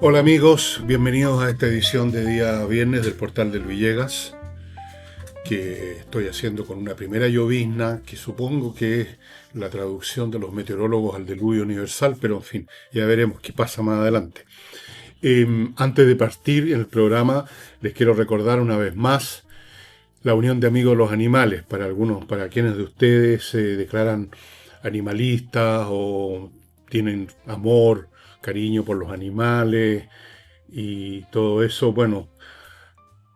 Hola amigos, bienvenidos a esta edición de día viernes del Portal del Villegas, que estoy haciendo con una primera llovizna, que supongo que es la traducción de los meteorólogos al diluvio universal, pero en fin, ya veremos qué pasa más adelante. Antes de partir en el programa, les quiero recordar una vez más la Unión de Amigos de los Animales. Para algunos, para quienes de ustedes se declaran animalistas o tienen amor, cariño por los animales y todo eso, bueno,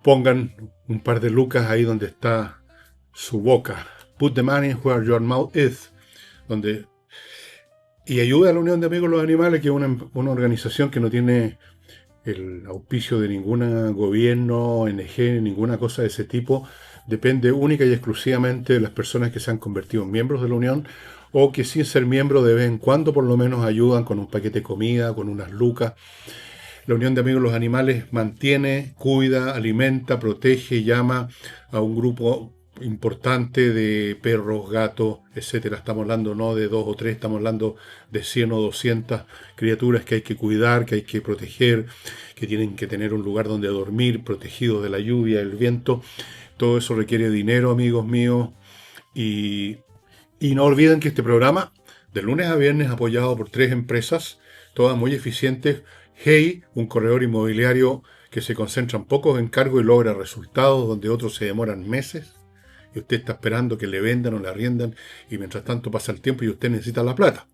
pongan un par de lucas ahí donde está su boca. Put the money where your mouth is. Donde, y ayuda a la Unión de Amigos de los Animales, que es una organización que no tiene el auspicio de ningún gobierno, ONG, ninguna cosa de ese tipo. Depende única y exclusivamente de las personas que se han convertido en miembros de la Unión o que sin ser miembros de vez en cuando por lo menos ayudan con un paquete de comida, con unas lucas. La Unión de Amigos de los Animales mantiene, cuida, alimenta, protege y llama a un grupo importante de perros, gatos, etcétera. Estamos hablando no de 2 o 3, estamos hablando de 100 o 200 criaturas que hay que cuidar, que hay que proteger, que tienen que tener un lugar donde dormir, protegidos de la lluvia, el viento. Todo eso requiere dinero, amigos míos. Y, y no olviden que este programa, de lunes a viernes, apoyado por 3 empresas, todas muy eficientes. Hey, un corredor inmobiliario que se concentra en pocos encargos y logra resultados donde otros se demoran meses. Y usted está esperando que le vendan o le arriendan y mientras tanto pasa el tiempo y usted necesita la plata.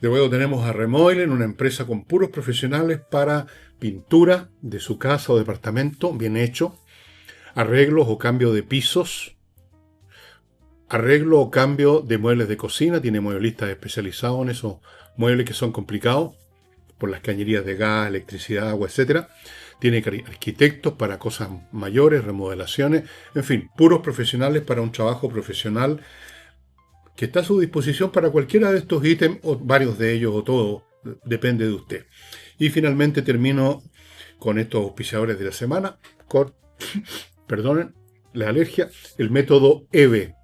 Luego tenemos a Remodeling, una empresa con puros profesionales para pintura de su casa o departamento, bien hecho, arreglos o cambio de pisos, arreglo o cambio de muebles de cocina, tiene mueblistas especializados en esos muebles que son complicados, por las cañerías de gas, electricidad, agua, etcétera. Tiene arquitectos para cosas mayores, remodelaciones, en fin, puros profesionales para un trabajo profesional que está a su disposición para cualquiera de estos ítems, o varios de ellos, o todo, depende de usted. Y finalmente termino con estos auspiciadores de la semana, con, perdonen, la alergia, el método EVE.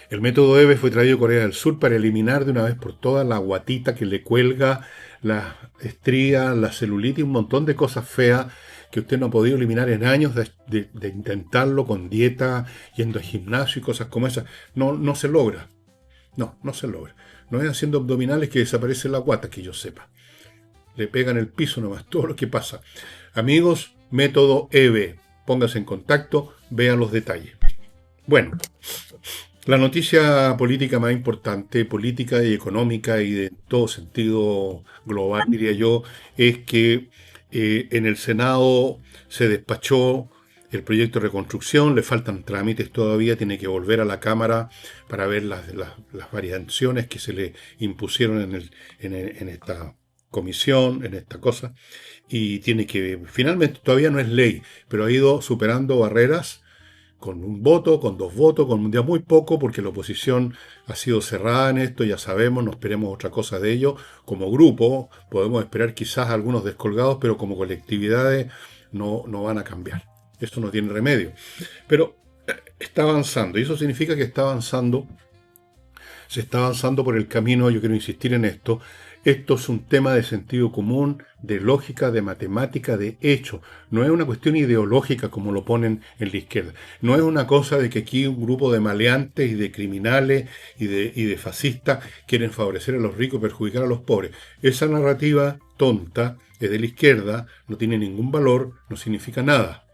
El método EVE fue traído a Corea del Sur para eliminar de una vez por todas la guatita que le cuelga, las estrías, la celulitis, un montón de cosas feas que usted no ha podido eliminar en años de intentarlo con dieta, yendo al gimnasio y cosas como esas. No se logra. No se logra. No es haciendo abdominales que desaparece la guata, que yo sepa. Le pegan el piso nomás, todo lo que pasa. Amigos, método EVE. Póngase en contacto, vean los detalles. Bueno, la noticia política más importante, política y económica y de todo sentido global, diría yo, es que en el Senado se despachó el proyecto de reconstrucción, le faltan trámites todavía, tiene que volver a la Cámara para ver las variaciones que se le impusieron en esta comisión, en esta cosa, y tiene que, finalmente todavía no es ley, pero ha ido superando barreras con un voto, con 2 votos, con un día muy poco, porque la oposición ha sido cerrada en esto, ya sabemos, no esperemos otra cosa de ello. Como grupo podemos esperar quizás algunos descolgados, pero como colectividades no van a cambiar. Eso no tiene remedio. Pero está avanzando, y eso significa que se está avanzando por el camino, yo quiero insistir en esto. Esto es un tema de sentido común, de lógica, de matemática, de hecho. No es una cuestión ideológica como lo ponen en la izquierda. No es una cosa de que aquí un grupo de maleantes y de criminales y de fascistas quieren favorecer a los ricos y perjudicar a los pobres. Esa narrativa tonta es de la izquierda, no tiene ningún valor, no significa nada.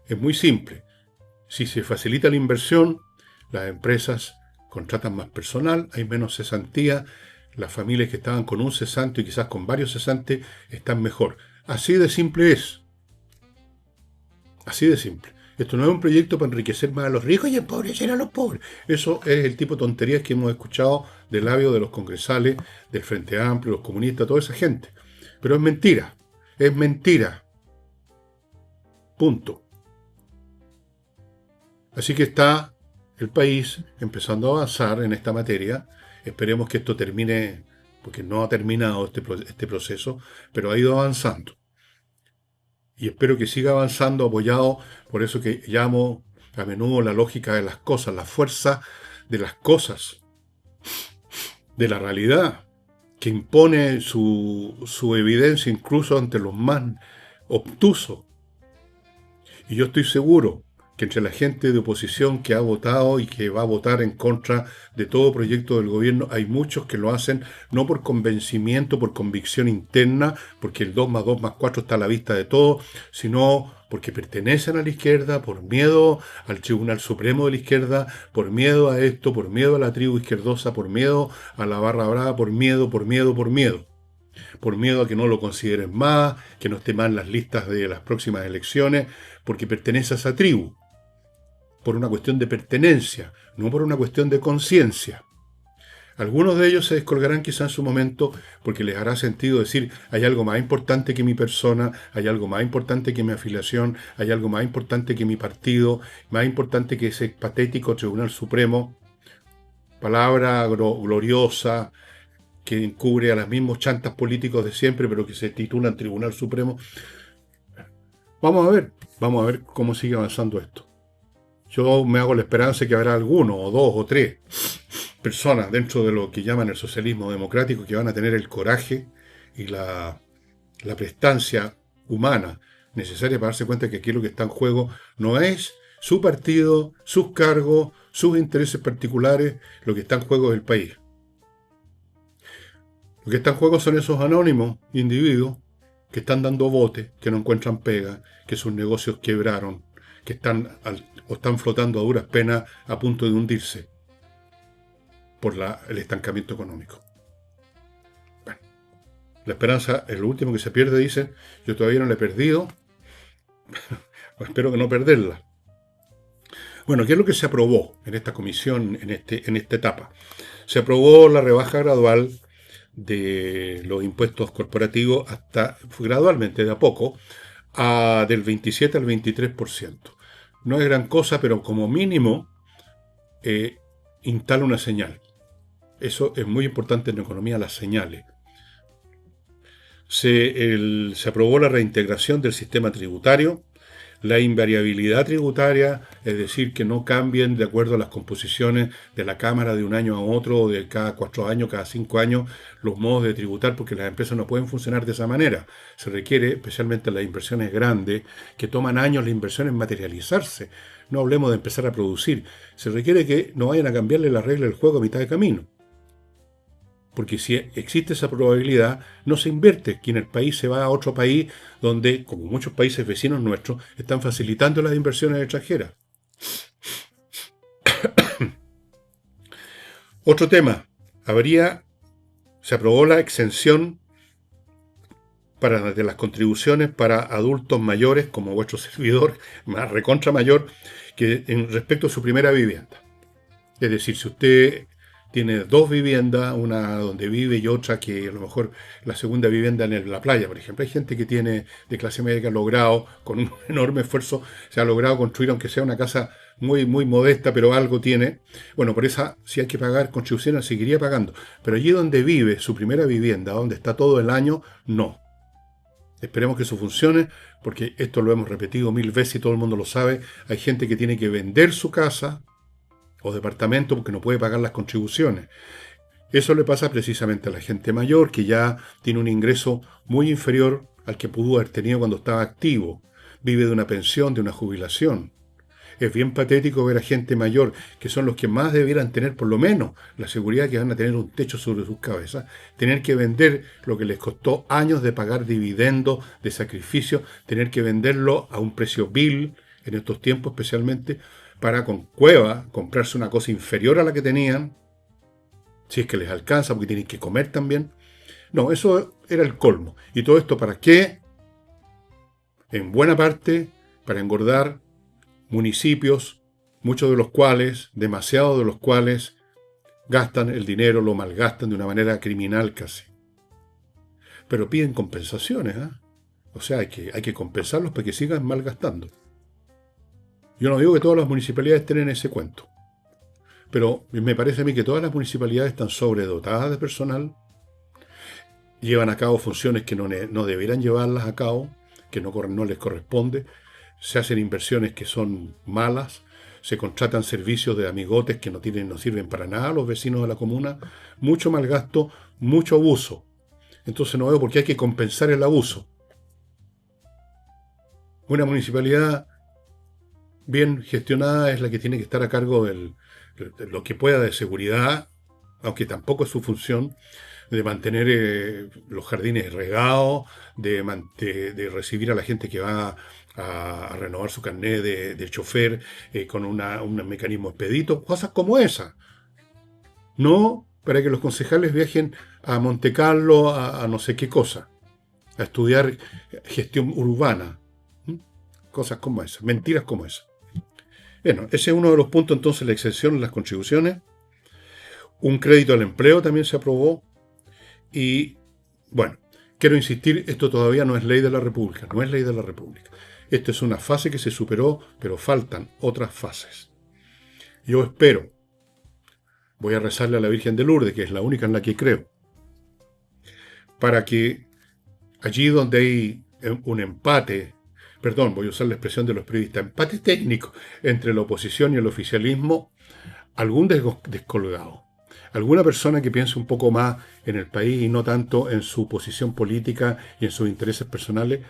Es muy simple. Si se facilita la inversión, las empresas contratan más personal, hay menos cesantía, las familias que estaban con un cesante y quizás con varios cesantes están mejor. Así de simple es. Así de simple. Esto no es un proyecto para enriquecer más a los ricos y empobrecer a los pobres. Eso es el tipo de tonterías que hemos escuchado del labio de los congresales, del Frente Amplio, los comunistas, toda esa gente. Pero es mentira. Es mentira. Punto. Así que está el país empezando a avanzar en esta materia. Esperemos que esto termine, porque no ha terminado este proceso, pero ha ido avanzando. Y espero que siga avanzando apoyado por eso que llamo a menudo la lógica de las cosas, la fuerza de las cosas, de la realidad. que impone su evidencia incluso ante los más obtusos. Y yo estoy seguro que entre la gente de oposición que ha votado y que va a votar en contra de todo proyecto del gobierno, hay muchos que lo hacen no por convencimiento, por convicción interna, porque el 2 más 2 más 4 está a la vista de todos, sino porque pertenecen a la izquierda, por miedo al Tribunal Supremo de la izquierda, por miedo a esto, por miedo a la tribu izquierdosa, por miedo a la barra brava, por miedo, por miedo, por miedo. Por miedo a que no lo consideren más, que no esté más en las listas de las próximas elecciones, porque pertenece a esa tribu. Por una cuestión de pertenencia, no por una cuestión de conciencia. Algunos de ellos se descolgarán quizá en su momento porque les hará sentido decir hay algo más importante que mi persona, hay algo más importante que mi afiliación, hay algo más importante que mi partido, más importante que ese patético Tribunal Supremo. Palabra gloriosa que encubre a los mismos chantas políticos de siempre, pero que se titulan Tribunal Supremo. Vamos a ver cómo sigue avanzando esto. Yo me hago la esperanza de que habrá alguno, o dos, o tres personas dentro de lo que llaman el socialismo democrático que van a tener el coraje y la prestancia humana necesaria para darse cuenta que aquí lo que está en juego no es su partido, sus cargos, sus intereses particulares, lo que está en juego es el país. Lo que está en juego son esos anónimos individuos que están dando bote, que no encuentran pega, que sus negocios quebraron, que están flotando a duras penas a punto de hundirse por el estancamiento económico. Bueno, la esperanza es lo último que se pierde, dicen. Yo todavía no la he perdido. Espero que no perderla. Bueno, ¿qué es lo que se aprobó en esta comisión, en esta etapa? Se aprobó la rebaja gradual de los impuestos corporativos gradualmente, de a poco, del 27 al 23%. No es gran cosa, pero como mínimo instala una señal. Eso es muy importante en la economía, las señales. Se aprobó la reintegración del sistema tributario, la invariabilidad tributaria, es decir, que no cambien de acuerdo a las composiciones de la Cámara de un año a otro, o de cada 4 años, cada 5 años, los modos de tributar, porque las empresas no pueden funcionar de esa manera. Se requiere, especialmente en las inversiones grandes, que toman años la inversión en materializarse. No hablemos de empezar a producir. Se requiere que no vayan a cambiarle la regla del juego a mitad de camino. Porque si existe esa probabilidad, no se invierte, que en el país se va a otro país donde, como muchos países vecinos nuestros, están facilitando las inversiones extranjeras. Otro tema, se aprobó la exención de las contribuciones para adultos mayores, como vuestro servidor, más recontra mayor, que respecto a su primera vivienda. Es decir, si usted tiene 2 viviendas, una donde vive y otra que a lo mejor la segunda vivienda en la playa, por ejemplo. Hay gente que tiene de clase media que ha logrado, con un enorme esfuerzo, se ha logrado construir, aunque sea una casa muy, muy modesta, pero algo tiene. Bueno, por esa, si hay que pagar contribuciones, seguiría pagando. Pero allí donde vive su primera vivienda, donde está todo el año, no. Esperemos que eso funcione, porque esto lo hemos repetido 1000 veces y todo el mundo lo sabe. Hay gente que tiene que vender su casa o departamento porque no puede pagar las contribuciones. Eso le pasa precisamente a la gente mayor que ya tiene un ingreso muy inferior al que pudo haber tenido cuando estaba activo. Vive de una pensión, de una jubilación. Es bien patético ver a gente mayor, que son los que más debieran tener por lo menos la seguridad que van a tener un techo sobre sus cabezas, tener que vender lo que les costó años de pagar dividendos, de sacrificio, tener que venderlo a un precio vil, en estos tiempos especialmente, para con cueva comprarse una cosa inferior a la que tenían, si es que les alcanza, porque tienen que comer también. No, eso era el colmo. ¿Y todo esto para qué? En buena parte, para engordar municipios, muchos de los cuales, demasiados de los cuales, gastan el dinero, lo malgastan de una manera criminal casi. Pero piden compensaciones, ¿eh? O sea, hay que compensarlos para que sigan malgastando. Yo no digo que todas las municipalidades tienen ese cuento, pero me parece a mí que todas las municipalidades están sobredotadas de personal, llevan a cabo funciones que no deberían llevarlas a cabo, que no les corresponde, se hacen inversiones que son malas, se contratan servicios de amigotes que no sirven para nada a los vecinos de la comuna, mucho mal gasto, mucho abuso. Entonces no veo por qué hay que compensar el abuso. Una municipalidad bien gestionada es la que tiene que estar a cargo de lo que pueda de seguridad, aunque tampoco es su función, de mantener los jardines regados, de recibir a la gente que va a renovar su carnet de chofer con un mecanismo expedito, cosas como esas. No para que los concejales viajen a Monte Carlo, a no sé qué cosa, a estudiar gestión urbana. Cosas como esas, mentiras como esas. Bueno, ese es uno de los puntos, entonces, la exención en las contribuciones. Un crédito al empleo también se aprobó. Y, bueno, quiero insistir, esto todavía no es ley de la República, no es ley de la República. Esto es una fase que se superó, pero faltan otras fases. Yo espero, voy a rezarle a la Virgen de Lourdes, que es la única en la que creo, para que allí donde hay un empate, voy a usar la expresión de los periodistas, empate técnico entre la oposición y el oficialismo, algún descolgado, alguna persona que piense un poco más en el país y no tanto en su posición política y en sus intereses personales,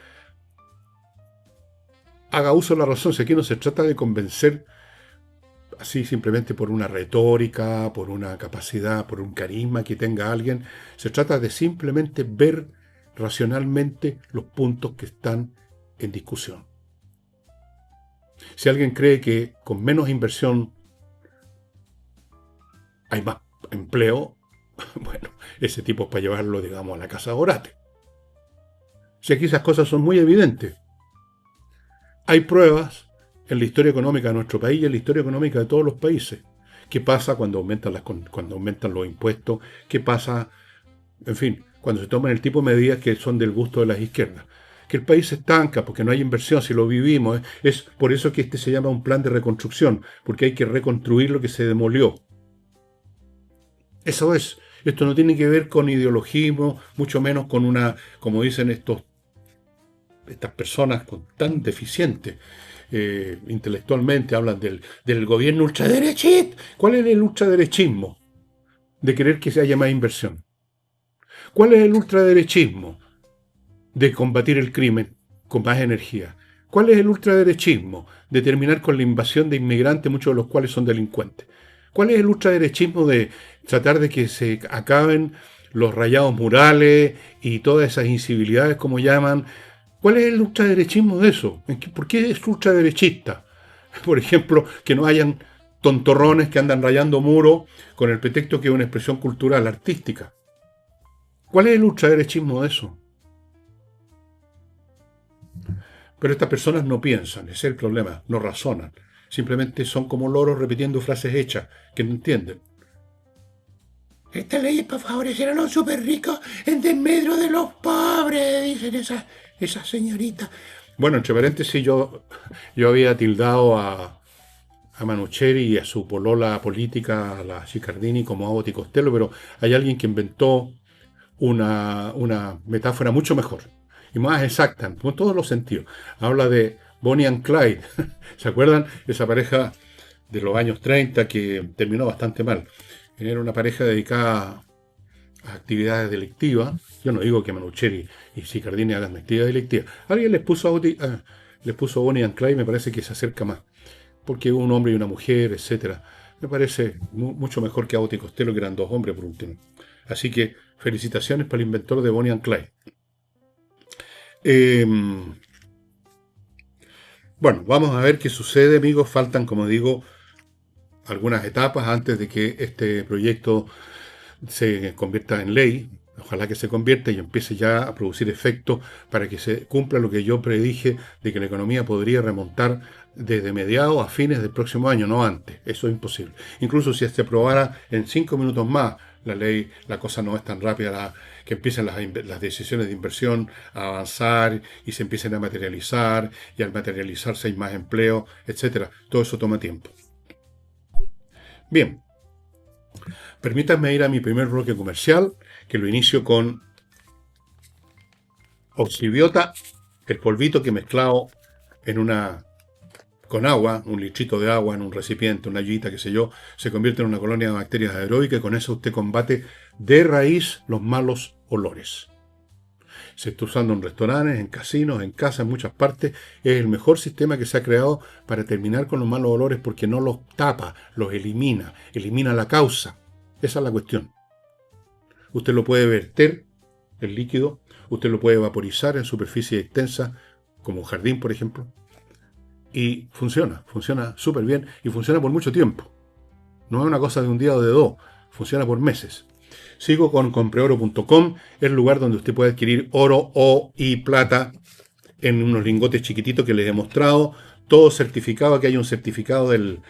haga uso de la razón. Si aquí no se trata de convencer así simplemente por una retórica, por una capacidad, por un carisma que tenga alguien, se trata de simplemente ver racionalmente los puntos que están en discusión. Si alguien cree que con menos inversión hay más empleo, bueno, ese tipo es para llevarlo, digamos, a la casa de Orate. Si aquí esas cosas son muy evidentes. Hay pruebas en la historia económica de nuestro país y en la historia económica de todos los países. ¿Qué pasa cuando aumentan los impuestos? ¿Qué pasa, en fin, cuando se toman el tipo de medidas que son del gusto de las izquierdas? Que el país se estanca porque no hay inversión, si lo vivimos. Es por eso que este se llama un plan de reconstrucción, porque hay que reconstruir lo que se demolió. Eso es. Esto no tiene que ver con ideologismo, mucho menos con una, como dicen estas personas tan deficientes intelectualmente, hablan del gobierno ultraderechista. ¿Cuál es el ultraderechismo? De querer que se haya más inversión. ¿Cuál es el ultraderechismo? De combatir el crimen con más energía. ¿Cuál es el ultraderechismo? De terminar con la invasión de inmigrantes, muchos de los cuales son delincuentes. ¿Cuál es el ultraderechismo de tratar de que se acaben los rayados murales y todas esas incivilidades, como llaman? ¿Cuál es el ultraderechismo de eso? ¿Por qué es ultraderechista? Por ejemplo, que no hayan tontorrones que andan rayando muros con el pretexto que es una expresión cultural, artística. ¿Cuál es el ultraderechismo de eso? Pero estas personas no piensan, ese es el problema, no razonan. Simplemente son como loros repitiendo frases hechas que no entienden. Esta ley es para favorecer a los súper ricos en desmedro de los pobres, dicen esas señoritas. Bueno, entre paréntesis, yo había tildado a Manucheri y a su polola política, a la Cicardini, como Abbott y Costello, pero hay alguien que inventó una metáfora mucho mejor y más exacta, en todos los sentidos. Habla de Bonnie and Clyde. ¿Se acuerdan? Esa pareja de los años 30 que terminó bastante mal. Era una pareja dedicada a actividades delictivas. Yo no digo que Manucheri y Cicardini hagan actividades delictivas. Alguien les puso Bonnie and Clyde, me parece que se acerca más. Porque un hombre y una mujer, etc. Me parece mucho mejor que Abbott y Costello, que eran dos hombres por último. Así que felicitaciones para el inventor de Bonnie and Clyde. Bueno, vamos a ver qué sucede, amigos. Faltan, como digo, algunas etapas antes de que este proyecto se convierta en ley. Ojalá que se convierta y empiece ya a producir efectos para que se cumpla lo que yo predije de que la economía podría remontar desde mediados a fines del próximo año, no antes. Eso es imposible. Incluso si se aprobara en 5 minutos más la ley, la cosa no es tan rápida, que empiecen las decisiones de inversión a avanzar y se empiecen a materializar, y al materializarse hay más empleo, etc. Todo eso toma tiempo. Bien, permítanme ir a mi primer bloque comercial, que lo inicio con Oxibiota, el polvito que he mezclado en una con agua, un litrito de agua en un recipiente, una ollita, qué sé yo, se convierte en una colonia de bacterias aeróbicas y con eso usted combate de raíz los malos olores. Se está usando en restaurantes, en casinos, en casas, en muchas partes. Es el mejor sistema que se ha creado para terminar con los malos olores porque no los tapa, los elimina, elimina la causa. Esa es la cuestión. Usted lo puede verter, el líquido, usted lo puede vaporizar en superficie extensa, como un jardín, por ejemplo, y funciona súper bien y funciona por mucho tiempo. No es una cosa de un día o de dos, funciona por meses. Sigo con compreoro.com, el lugar donde usted puede adquirir oro y plata en unos lingotes chiquititos que les he mostrado, todo certificado. Aquí hay un certificado del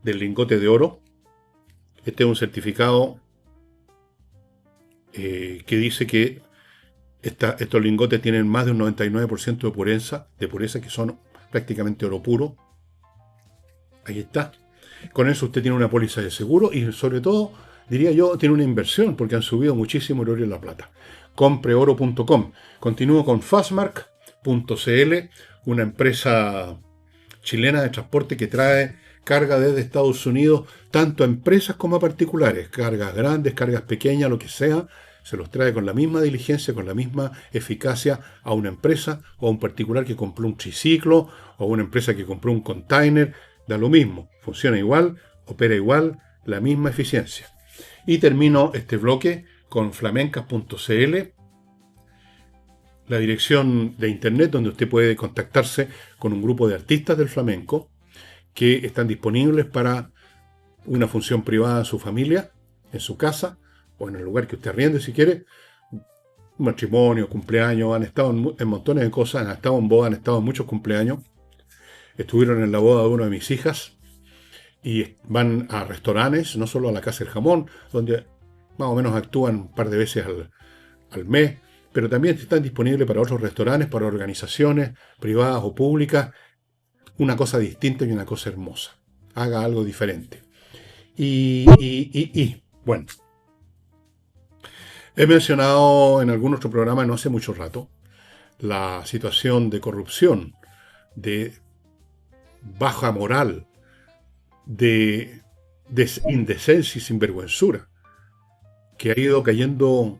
lingote de oro. Este es un certificado que dice que estos lingotes tienen más de un 99% de pureza, que son prácticamente oro puro. Ahí está. Con eso usted tiene una póliza de seguro y sobre todo, diría yo, tiene una inversión porque han subido muchísimo el oro y la plata. Compreoro.com. Continúo con Fastmark.cl, una empresa chilena de transporte que trae carga desde Estados Unidos, tanto a empresas como a particulares, cargas grandes, cargas pequeñas, lo que sea, se los trae con la misma diligencia, con la misma eficacia a una empresa o a un particular que compró un triciclo o a una empresa que compró un container, da lo mismo, funciona igual, opera igual, la misma eficiencia. Y termino este bloque con flamencas.cl, la dirección de internet donde usted puede contactarse con un grupo de artistas del flamenco que están disponibles para una función privada en su familia, en su casa o en el lugar que usted arriende si quiere. Matrimonio, cumpleaños, han estado en montones de cosas, han estado en boda, han estado en muchos cumpleaños. Estuvieron en la boda de una de mis hijas y van a restaurantes, no solo a la Casa del Jamón, donde más o menos actúan un par de veces al mes, pero también están disponibles para otros restaurantes, para organizaciones privadas o públicas. Una cosa distinta y una cosa hermosa. Haga algo diferente. Bueno, he mencionado en algún otro programa no hace mucho rato la situación de corrupción, de baja moral, de indecencia y sinvergüenzura que ha ido cayendo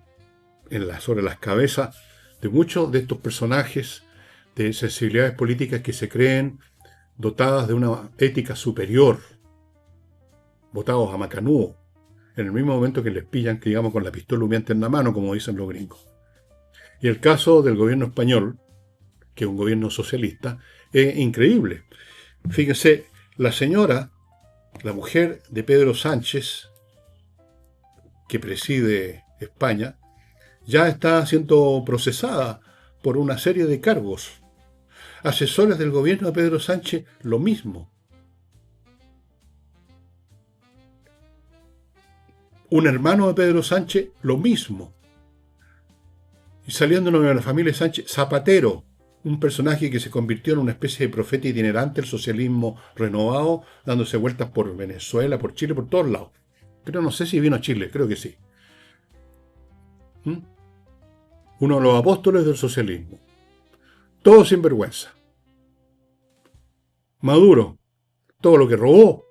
sobre las cabezas de muchos de estos personajes de sensibilidades políticas que se creen dotadas de una ética superior, botados a macanudo, en el mismo momento que les pillan, que digamos, con la pistola humeante en la mano, como dicen los gringos. Y el caso del gobierno español, que es un gobierno socialista, es increíble. Fíjense, la señora, la mujer de Pedro Sánchez, que preside España, ya está siendo procesada por una serie de cargos. Asesores del gobierno de Pedro Sánchez, lo mismo. Un hermano de Pedro Sánchez, lo mismo. Y saliéndonos de la familia Sánchez, Zapatero, un personaje que se convirtió en una especie de profeta itinerante del socialismo renovado, dándose vueltas por Venezuela, por Chile, por todos lados. Pero no sé si vino a Chile, creo que sí. Uno de los apóstoles del socialismo. Todo sin vergüenza. Maduro, todo lo que robó,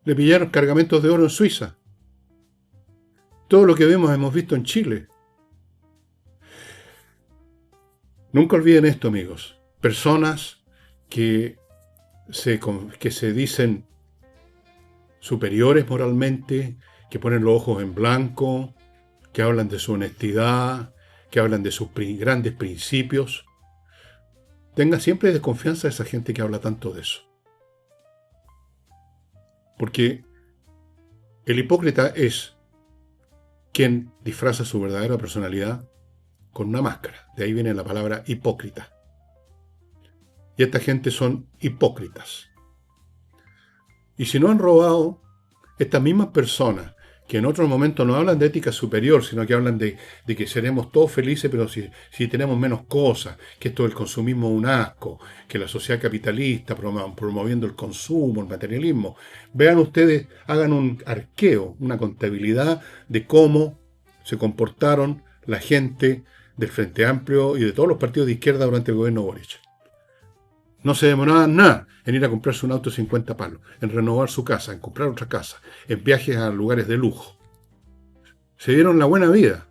le pillaron cargamentos de oro en Suiza. Todo lo que hemos visto en Chile. Nunca olviden esto, amigos. Personas que se dicen superiores moralmente, que ponen los ojos en blanco, que hablan de su honestidad, que hablan de sus grandes principios. Tenga siempre desconfianza de esa gente que habla tanto de eso. Porque el hipócrita es quien disfraza su verdadera personalidad con una máscara. De ahí viene la palabra hipócrita. Y esta gente son hipócritas. Y si no han robado, estas mismas personas que en otros momentos no hablan de ética superior, sino que hablan de que seremos todos felices, pero si tenemos menos cosas, que esto del consumismo es un asco, que la sociedad capitalista promoviendo el consumo, el materialismo. Vean ustedes, hagan un arqueo, una contabilidad de cómo se comportaron la gente del Frente Amplio y de todos los partidos de izquierda durante el gobierno Boric. No se demoraban nada en ir a comprarse un auto de 50 palos, en renovar su casa, en comprar otra casa, en viajes a lugares de lujo. Se dieron la buena vida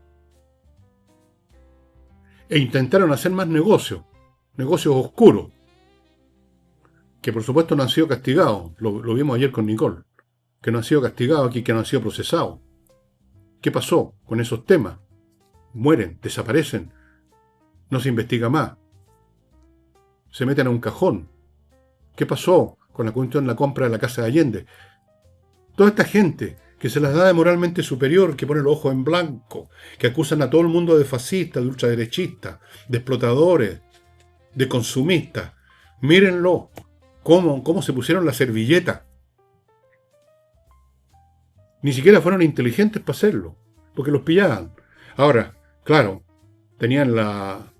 e intentaron hacer más negocios oscuros, que por supuesto no han sido castigados. Lo vimos ayer con Nicole, que no han sido castigados aquí, que no han sido procesados. ¿Qué pasó con esos temas? Mueren, desaparecen, no se investiga más, se meten a un cajón. ¿Qué pasó con la cuestión de la compra de la Casa de Allende? Toda esta gente que se las da de moralmente superior, que pone los ojos en blanco, que acusan a todo el mundo de fascista, de ultraderechista, de explotadores, de consumistas. Mírenlo, cómo se pusieron la servilleta. Ni siquiera fueron inteligentes para hacerlo, porque los pillaban. Ahora, claro, tenían la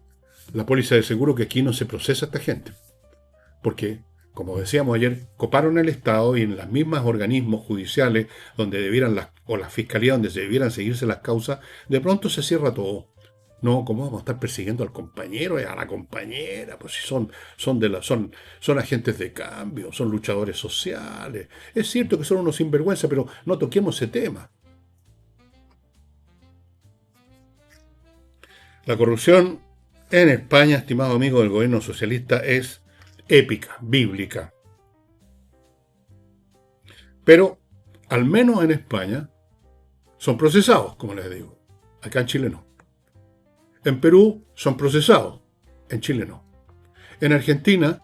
póliza de seguro que aquí no se procesa a esta gente. Porque, como decíamos ayer, coparon el Estado y en las mismas organismos judiciales donde debieran o la fiscalía donde se debieran seguirse las causas, de pronto se cierra todo. No, ¿cómo vamos a estar persiguiendo al compañero y a la compañera? Pues si son agentes de cambio, son luchadores sociales. Es cierto que son unos sinvergüenza, pero no toquemos ese tema. La corrupción en España, estimado amigo del gobierno socialista, es épica, bíblica. Pero, al menos en España, son procesados, como les digo. Acá en Chile no. En Perú son procesados, en Chile no. En Argentina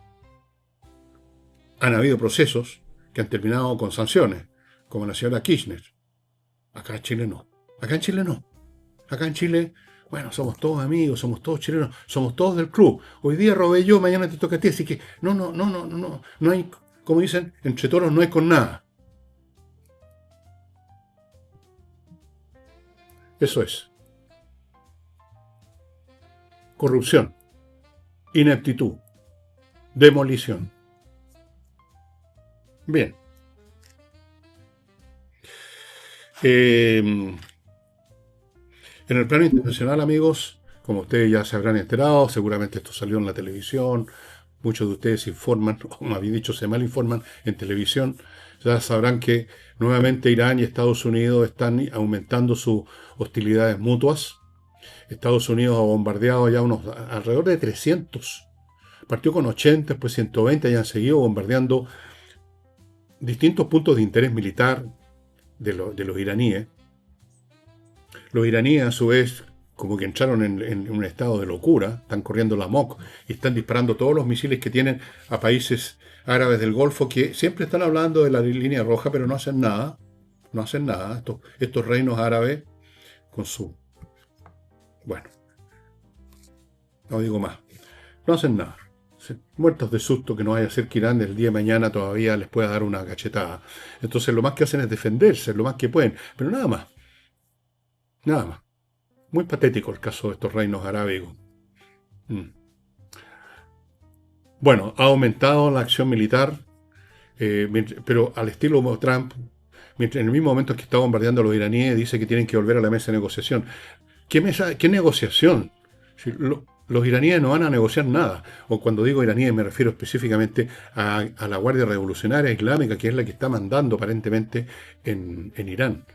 han habido procesos que han terminado con sanciones, como la señora Kirchner. Acá en Chile no. Acá en Chile no. Acá en Chile, bueno, somos todos amigos, somos todos chilenos, somos todos del club. Hoy día robé yo, mañana te toca a ti, así que no hay, como dicen, entre toros no hay con nada. Eso es. Corrupción, ineptitud, demolición. Bien. En el plano internacional, amigos, como ustedes ya se habrán enterado, seguramente esto salió en la televisión, muchos de ustedes se informan, o más bien dicho, se malinforman en televisión, ya sabrán que nuevamente Irán y Estados Unidos están aumentando sus hostilidades mutuas. Estados Unidos ha bombardeado ya alrededor de 300. Partió con 80, después 120 y han seguido bombardeando distintos puntos de interés militar de los iraníes. Los iraníes, a su vez, como que entraron en un estado de locura, están corriendo la amok y están disparando todos los misiles que tienen a países árabes del Golfo que siempre están hablando de la línea roja, pero no hacen nada. No hacen nada. Estos reinos árabes con su... Bueno, no digo más. No hacen nada. Muertos de susto que no vaya a ser que Irán el día de mañana todavía les pueda dar una cachetada. Entonces lo más que hacen es defenderse, lo más que pueden, pero nada más. Nada más. Muy patético el caso de estos reinos arábigos. Bueno, ha aumentado la acción militar, pero al estilo Trump, en el mismo momento que está bombardeando a los iraníes, dice que tienen que volver a la mesa de negociación. ¿Qué negociación? Si los iraníes no van a negociar nada. O cuando digo iraníes me refiero específicamente a la Guardia Revolucionaria Islámica, que es la que está mandando aparentemente en Irán.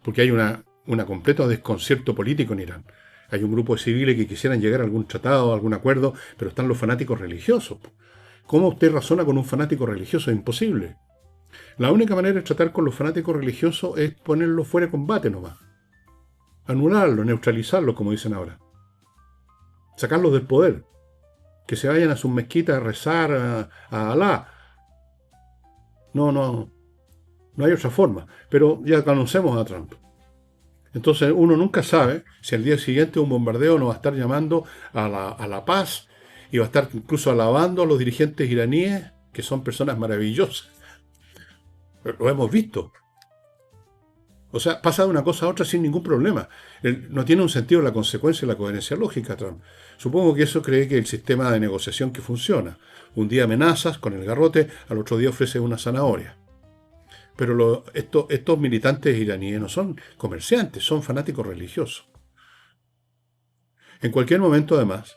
Porque hay un completo desconcierto político en Irán. Hay un grupo de civiles que quisieran llegar a algún tratado, a algún acuerdo, pero están los fanáticos religiosos. ¿Cómo usted razona con un fanático religioso? Es imposible. La única manera de tratar con los fanáticos religiosos es ponerlos fuera de combate nomás. Anularlos, neutralizarlos, como dicen ahora. Sacarlos del poder. Que se vayan a sus mezquitas a rezar a Alá. No hay otra forma. Pero ya conocemos a Trump. Entonces uno nunca sabe si al día siguiente un bombardeo no va a estar llamando a la paz y va a estar incluso alabando a los dirigentes iraníes, que son personas maravillosas. Lo hemos visto. O sea, pasa de una cosa a otra sin ningún problema. No tiene un sentido la consecuencia y la coherencia lógica, Trump. Supongo que eso cree que el sistema de negociación que funciona. Un día amenazas con el garrote, al otro día ofreces una zanahoria. Pero estos militantes iraníes no son comerciantes, son fanáticos religiosos. En cualquier momento, además,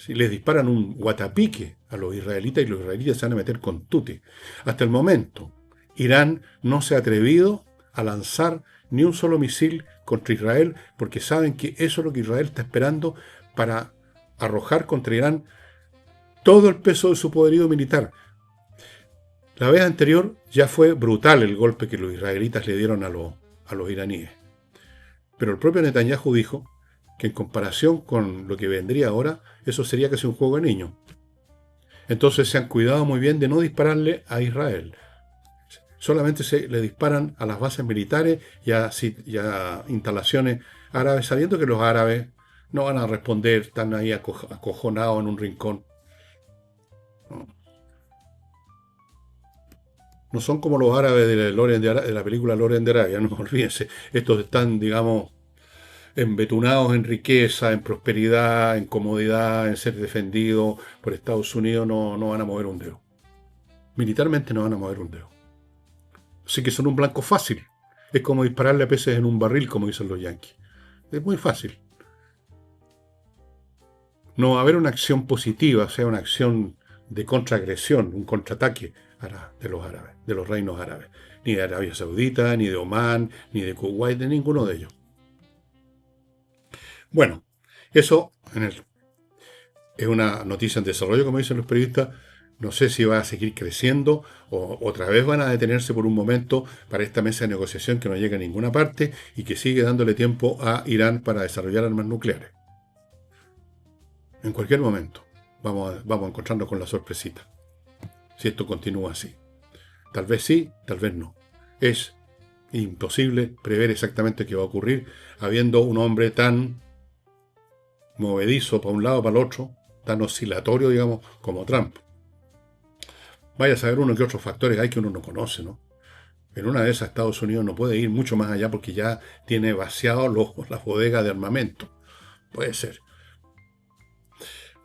Si les disparan un guatapique a los israelitas y los israelitas se van a meter con tuti. Hasta el momento, Irán no se ha atrevido a lanzar ni un solo misil contra Israel porque saben que eso es lo que Israel está esperando para arrojar contra Irán todo el peso de su poderío militar. La vez anterior ya fue brutal el golpe que los israelitas le dieron a los iraníes. Pero el propio Netanyahu dijo que en comparación con lo que vendría ahora, eso sería casi un juego de niños. Entonces se han cuidado muy bien de no dispararle a Israel. Solamente se le disparan a las bases militares y a instalaciones árabes, sabiendo que los árabes no van a responder, están ahí acojonados en un rincón. No son como los árabes de la película Loren de Arabia, no olvídense. Estos están, digamos, embetunados en riqueza, en prosperidad, en comodidad, en ser defendidos por Estados Unidos, no van a mover un dedo. Militarmente no van a mover un dedo. Así que son un blanco fácil. Es como dispararle a peces en un barril, como dicen los yanquis. Es muy fácil. No va a haber una acción positiva, o sea, una acción de contraagresión, un contraataque de los árabes, de los reinos árabes. Ni de Arabia Saudita, ni de Omán, ni de Kuwait, de ninguno de ellos. Bueno, eso es una noticia en desarrollo, como dicen los periodistas. No sé si va a seguir creciendo o otra vez van a detenerse por un momento para esta mesa de negociación que no llega a ninguna parte y que sigue dándole tiempo a Irán para desarrollar armas nucleares. En cualquier momento vamos a encontrarnos con la sorpresita. Si esto continúa así. Tal vez sí, tal vez no. Es imposible prever exactamente qué va a ocurrir habiendo un hombre tan movedizo para un lado, para el otro, tan oscilatorio, digamos, como Trump. Vaya a saber uno qué otros factores hay que uno no conoce, ¿no? En una de esas Estados Unidos no puede ir mucho más allá porque ya tiene vaciado las bodegas de armamento. Puede ser.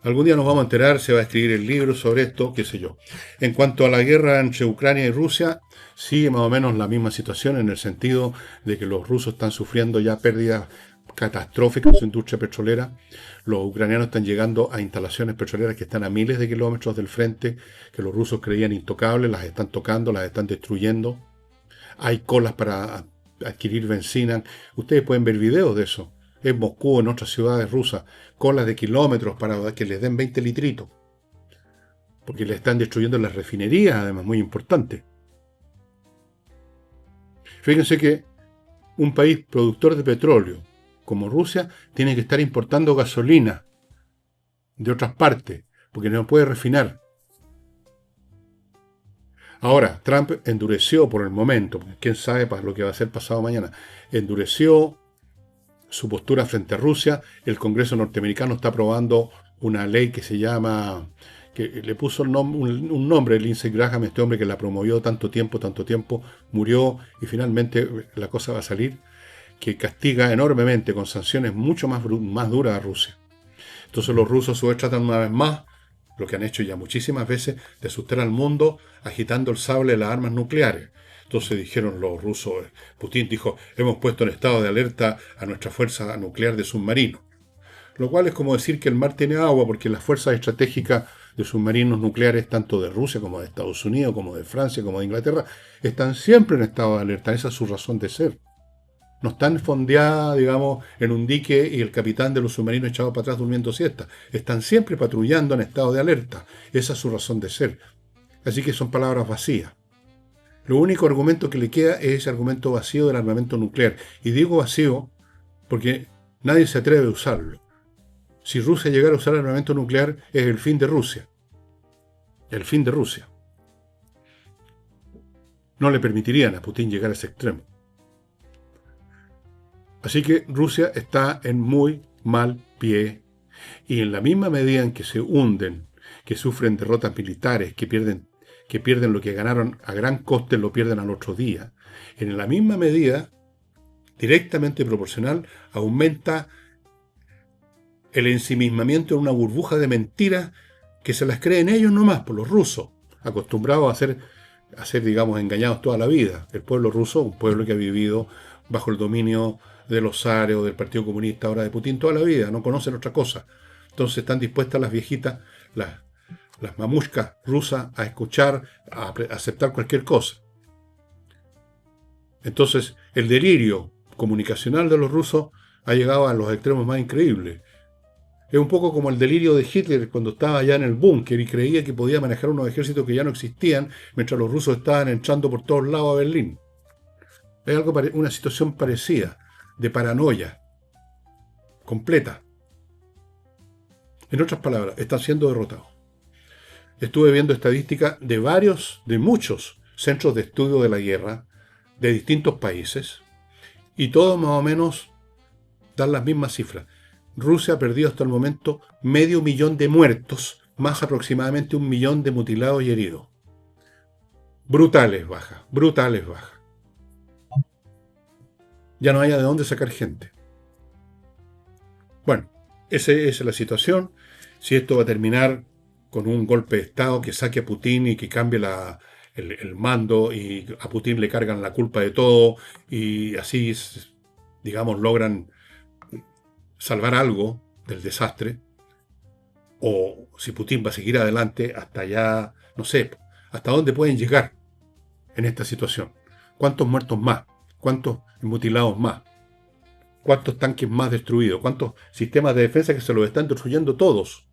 Algún día nos vamos a enterar, se va a escribir el libro sobre esto, qué sé yo. En cuanto a la guerra entre Ucrania y Rusia, sigue más o menos la misma situación en el sentido de que los rusos están sufriendo ya pérdidas catastróficas en su industria petrolera. Los ucranianos están llegando a instalaciones petroleras que están a miles de kilómetros del frente, que los rusos creían intocables, las están tocando, las están destruyendo. Hay colas para adquirir benzina. Ustedes pueden ver videos de eso. En Moscú, en otras ciudades rusas, colas de kilómetros para que les den 20 litritos. Porque le están destruyendo las refinerías, además, muy importante. Fíjense que un país productor de petróleo como Rusia tiene que estar importando gasolina de otras partes, porque no puede refinar. Ahora, Trump endureció por el momento, quién sabe para lo que va a hacer pasado mañana, endureció su postura frente a Rusia. El Congreso norteamericano está aprobando una ley que se llama, que le puso un nombre, Lindsey Graham, este hombre que la promovió tanto tiempo, murió y finalmente la cosa va a salir, que castiga enormemente con sanciones mucho más duras a Rusia. Entonces los rusos a su vez tratan una vez más, lo que han hecho ya muchísimas veces, de asustar al mundo agitando el sable de las armas nucleares. Entonces dijeron los rusos, Putin dijo, hemos puesto en estado de alerta a nuestra fuerza nuclear de submarinos. Lo cual es como decir que el mar tiene agua, porque las fuerzas estratégicas de submarinos nucleares, tanto de Rusia como de Estados Unidos, como de Francia, como de Inglaterra, están siempre en estado de alerta. Esa es su razón de ser. No están fondeadas, digamos, en un dique y el capitán de los submarinos echado para atrás durmiendo siesta. Están siempre patrullando en estado de alerta. Esa es su razón de ser. Así que son palabras vacías. Lo único argumento que le queda es ese argumento vacío del armamento nuclear. Y digo vacío porque nadie se atreve a usarlo. Si Rusia llegara a usar armamento nuclear, es el fin de Rusia. El fin de Rusia. No le permitirían a Putin llegar a ese extremo. Así que Rusia está en muy mal pie. Y en la misma medida en que se hunden, que sufren derrotas militares, que pierden lo que ganaron a gran coste, lo pierden al otro día. En la misma medida, directamente proporcional, aumenta el ensimismamiento en una burbuja de mentiras que se las creen ellos nomás, por los rusos, acostumbrados a ser, digamos, engañados toda la vida. El pueblo ruso, un pueblo que ha vivido bajo el dominio de los zares o del Partido Comunista, ahora de Putin, toda la vida, no conocen otra cosa. Entonces están dispuestas las viejitas, las mamushkas rusas, a escuchar, a aceptar cualquier cosa. Entonces el delirio comunicacional de los rusos ha llegado a los extremos más increíbles. Es un poco como el delirio de Hitler cuando estaba allá en el búnker y creía que podía manejar unos ejércitos que ya no existían mientras los rusos estaban entrando por todos lados a Berlín. Es una situación parecida, de paranoia completa. En otras palabras, están siendo derrotados. Estuve viendo estadísticas de muchos centros de estudio de la guerra de distintos países y todos más o menos dan las mismas cifras. Rusia ha perdido hasta el momento 500.000 de muertos, más aproximadamente 1 millón de mutilados y heridos. Brutales bajas, brutales bajas. Ya no haya de dónde sacar gente. Bueno, esa es la situación. Si esto va a terminar con un golpe de Estado que saque a Putin y que cambie el mando y a Putin le cargan la culpa de todo y así, digamos, logran salvar algo del desastre, o si Putin va a seguir adelante hasta ya, no sé, hasta dónde pueden llegar en esta situación. ¿Cuántos muertos más? ¿Cuántos mutilados más? ¿Cuántos tanques más destruidos? ¿Cuántos sistemas de defensa que se los están destruyendo todos?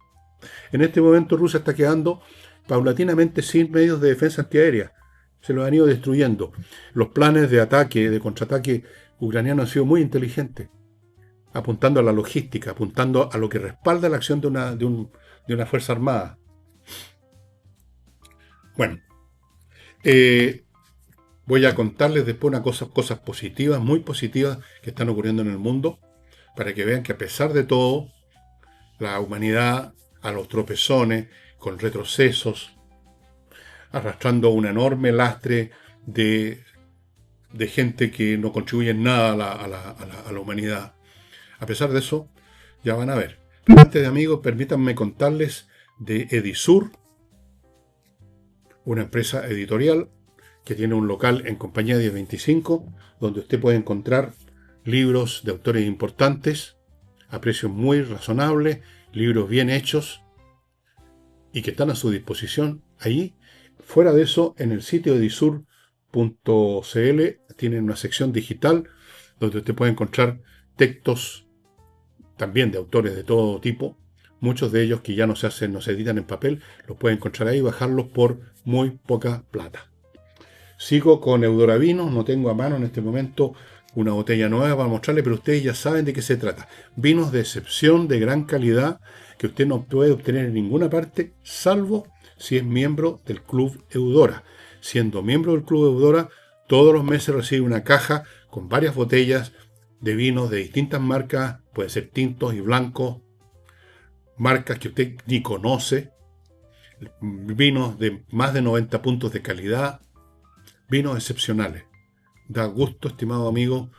En este momento Rusia está quedando paulatinamente sin medios de defensa antiaérea. Se los han ido destruyendo. Los planes de ataque, de contraataque ucraniano han sido muy inteligentes, apuntando a la logística, apuntando a lo que respalda la acción de una fuerza armada. Bueno, voy a contarles después cosas positivas, muy positivas, que están ocurriendo en el mundo, para que vean que a pesar de todo, la humanidad a los tropezones, con retrocesos, arrastrando un enorme lastre de gente que no contribuye en nada a la humanidad. A pesar de eso, ya van a ver. Pero antes de amigos, permítanme contarles de Edisur, una empresa editorial que tiene un local en Compañía 1025, donde usted puede encontrar libros de autores importantes a precios muy razonables, libros bien hechos y que están a su disposición ahí. Fuera de eso, en el sitio edisur.cl tienen una sección digital donde usted puede encontrar textos también de autores de todo tipo, muchos de ellos que ya no se editan en papel, los puede encontrar ahí y bajarlos por muy poca plata. Sigo con Eudora Vinos, no tengo a mano en este momento una botella nueva para mostrarle, pero ustedes ya saben de qué se trata. Vinos de excepción, de gran calidad, que usted no puede obtener en ninguna parte, salvo si es miembro del Club Eudora. Siendo miembro del Club Eudora, todos los meses recibe una caja con varias botellas de vinos de distintas marcas, puede ser tintos y blancos, marcas que usted ni conoce, vinos de más de 90 puntos de calidad, vinos excepcionales. Da gusto, estimado amigo,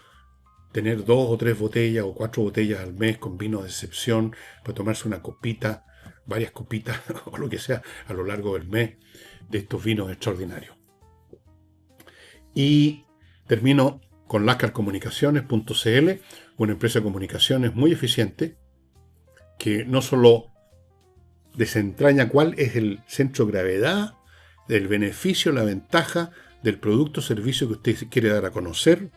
tener 2 o 3 botellas o 4 botellas al mes con vinos de excepción para tomarse una copita, varias copitas o lo que sea a lo largo del mes de estos vinos extraordinarios. Y termino con lascarcomunicaciones.cl, una empresa de comunicaciones muy eficiente que no solo desentraña cuál es el centro de gravedad, del beneficio, la ventaja del producto o servicio que usted quiere dar a conocer,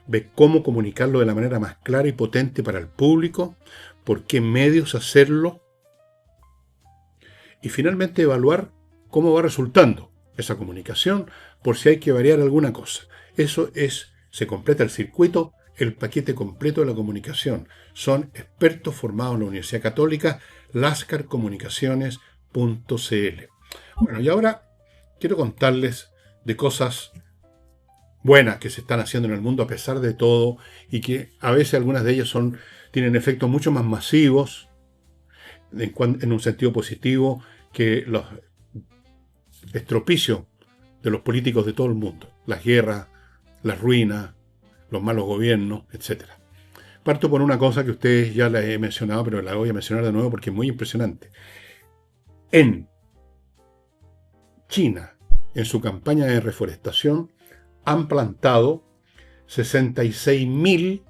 ve cómo comunicarlo de la manera más clara y potente para el público, por qué medios hacerlo, y finalmente evaluar cómo va resultando esa comunicación por si hay que variar alguna cosa. Se completa el circuito, el paquete completo de la comunicación. Son expertos formados en la Universidad Católica, lascarcomunicaciones.cl. Bueno, y ahora quiero contarles de cosas buenas que se están haciendo en el mundo a pesar de todo y que a veces algunas de ellas tienen efectos mucho más masivos en un sentido positivo que los estropicios de los políticos de todo el mundo, las guerras, las ruinas, los malos gobiernos, etc. Parto por una cosa que ustedes ya la he mencionado, pero la voy a mencionar de nuevo porque es muy impresionante. En China, en su campaña de reforestación, han plantado 66.000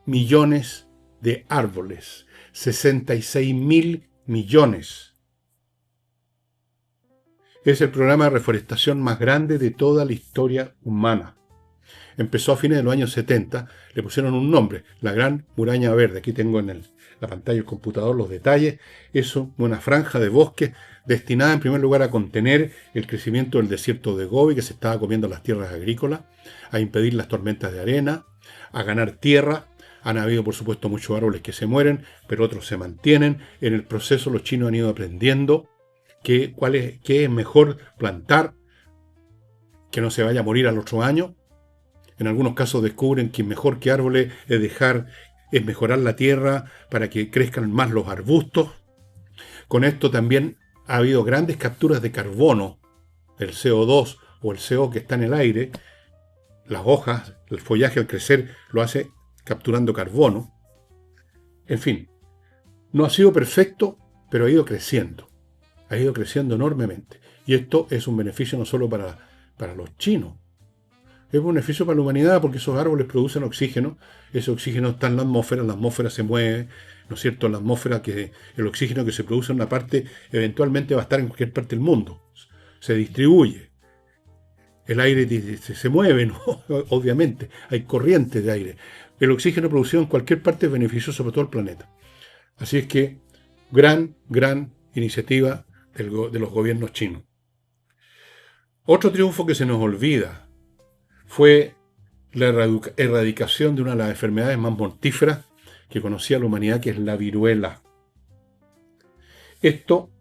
millones de árboles. 66.000 millones. Es el programa de reforestación más grande de toda la historia humana. Empezó a fines de los años 70, le pusieron un nombre, la Gran Muralla Verde. Aquí tengo en la pantalla del computador los detalles. Es una franja de bosque destinada en primer lugar a contener el crecimiento del desierto de Gobi, que se estaba comiendo las tierras agrícolas, a impedir las tormentas de arena, a ganar tierra. Han habido, por supuesto, muchos árboles que se mueren, pero otros se mantienen. En el proceso los chinos han ido aprendiendo qué es mejor plantar, que no se vaya a morir al otro año. En algunos casos descubren que mejor que árboles es mejorar la tierra para que crezcan más los arbustos. Con esto también ha habido grandes capturas de carbono, el CO2 o el CO que está en el aire. Las hojas, el follaje al crecer lo hace capturando carbono. En fin, no ha sido perfecto, pero ha ido creciendo enormemente. Y esto es un beneficio no solo para los chinos, es un beneficio para la humanidad, porque esos árboles producen oxígeno, ese oxígeno está en la atmósfera se mueve, ¿no es cierto? La atmósfera, el oxígeno que se produce en una parte, eventualmente va a estar en cualquier parte del mundo, se distribuye. El aire se mueve, ¿no? Obviamente, hay corrientes de aire. El oxígeno producido en cualquier parte es beneficioso para todo el planeta. Así es que, gran iniciativa de los gobiernos chinos. Otro triunfo que se nos olvida fue la erradicación de una de las enfermedades más mortíferas que conocía la humanidad, que es la viruela. Esto,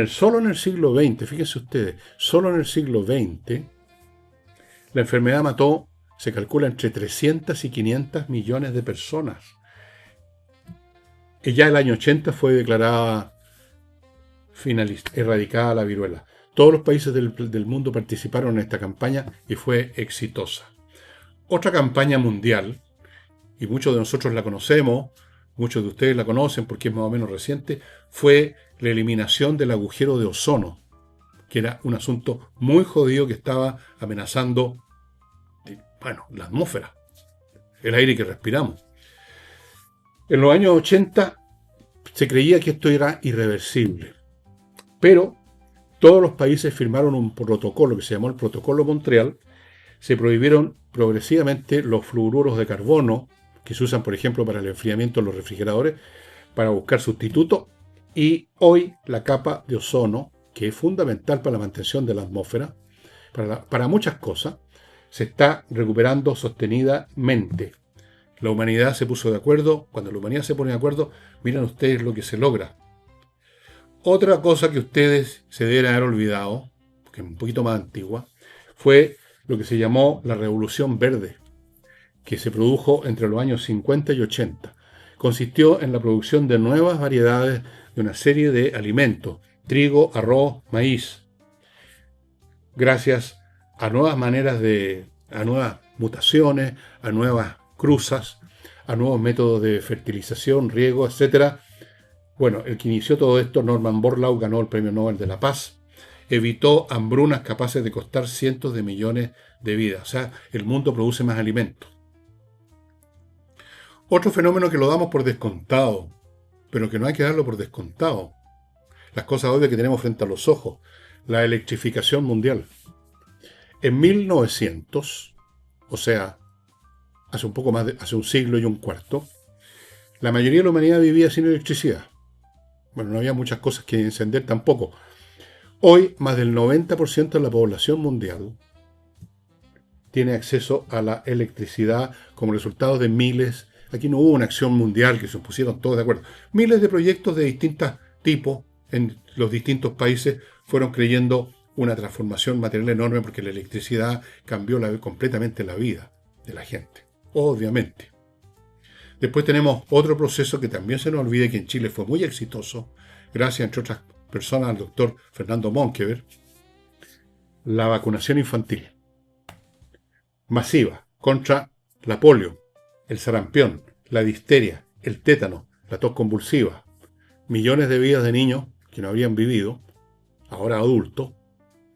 solo en el siglo XX, fíjense ustedes, solo en el siglo XX, la enfermedad mató, se calcula, entre 300 y 500 millones de personas. Y ya el año 80 fue declarada erradicada la viruela. Todos los países del mundo participaron en esta campaña y fue exitosa. Otra campaña mundial, y muchos de nosotros la conocemos, muchos de ustedes la conocen porque es más o menos reciente, fue la eliminación del agujero de ozono, que era un asunto muy jodido que estaba amenazando, la atmósfera, el aire que respiramos. En los años 80 se creía que esto era irreversible, pero todos los países firmaron un protocolo que se llamó el Protocolo Montreal. Se prohibieron progresivamente los fluoruros de carbono, que se usan, por ejemplo, para el enfriamiento de los refrigeradores, para buscar sustitutos. Y hoy la capa de ozono, que es fundamental para la mantención de la atmósfera, para muchas cosas, se está recuperando sostenidamente. La humanidad se puso de acuerdo. Cuando la humanidad se pone de acuerdo, miren ustedes lo que se logra. Otra cosa que ustedes se deben haber olvidado, que es un poquito más antigua, fue lo que se llamó la Revolución Verde, que se produjo entre los años 50 y 80. Consistió en la producción de nuevas variedades de una serie de alimentos, trigo, arroz, maíz, gracias a nuevas a nuevas mutaciones, a nuevas cruzas, a nuevos métodos de fertilización, riego, etc. Bueno, el que inició todo esto, Norman Borlaug, ganó el Premio Nobel de la Paz, evitó hambrunas capaces de costar cientos de millones de vidas. O sea, el mundo produce más alimentos. Otro fenómeno que lo damos por descontado, pero que no hay que darlo por descontado, las cosas obvias que tenemos frente a los ojos, la electrificación mundial. En 1900, o sea, hace un siglo y un cuarto, la mayoría de la humanidad vivía sin electricidad. Bueno, no había muchas cosas que encender tampoco. Hoy, más del 90% de la población mundial tiene acceso a la electricidad como resultado de miles. Aquí no hubo una acción mundial que se pusieron todos de acuerdo. Miles de proyectos de distintos tipos en los distintos países fueron creyendo una transformación material enorme, porque la electricidad cambió completamente la vida de la gente, obviamente. Después tenemos otro proceso que también se nos olvida, que en Chile fue muy exitoso, gracias, entre otras personas, al doctor Fernando Monkever: la vacunación infantil masiva contra la polio, el sarampión, la difteria, el tétano, la tos convulsiva. Millones de vidas de niños que no habrían vivido, ahora adultos,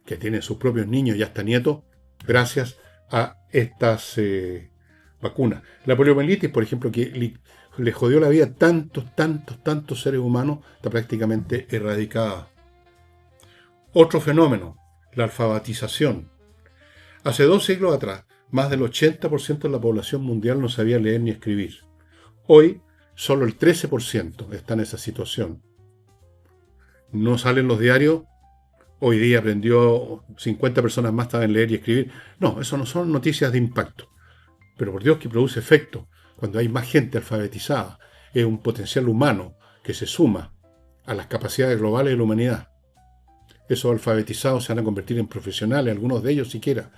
que tienen sus propios niños y hasta nietos, gracias a estas vacunas. La poliomielitis, por ejemplo, que le jodió la vida a tantos seres humanos, está prácticamente erradicada. Otro fenómeno, la alfabetización. Hace 2 siglos atrás, más del 80% de la población mundial no sabía leer ni escribir. Hoy, solo el 13% está en esa situación. No salen los diarios. Hoy día aprendió 50 personas más saben leer y escribir. No, eso no son noticias de impacto. Pero por Dios que produce efecto cuando hay más gente alfabetizada. Es un potencial humano que se suma a las capacidades globales de la humanidad. Esos alfabetizados se van a convertir en profesionales, algunos de ellos siquiera.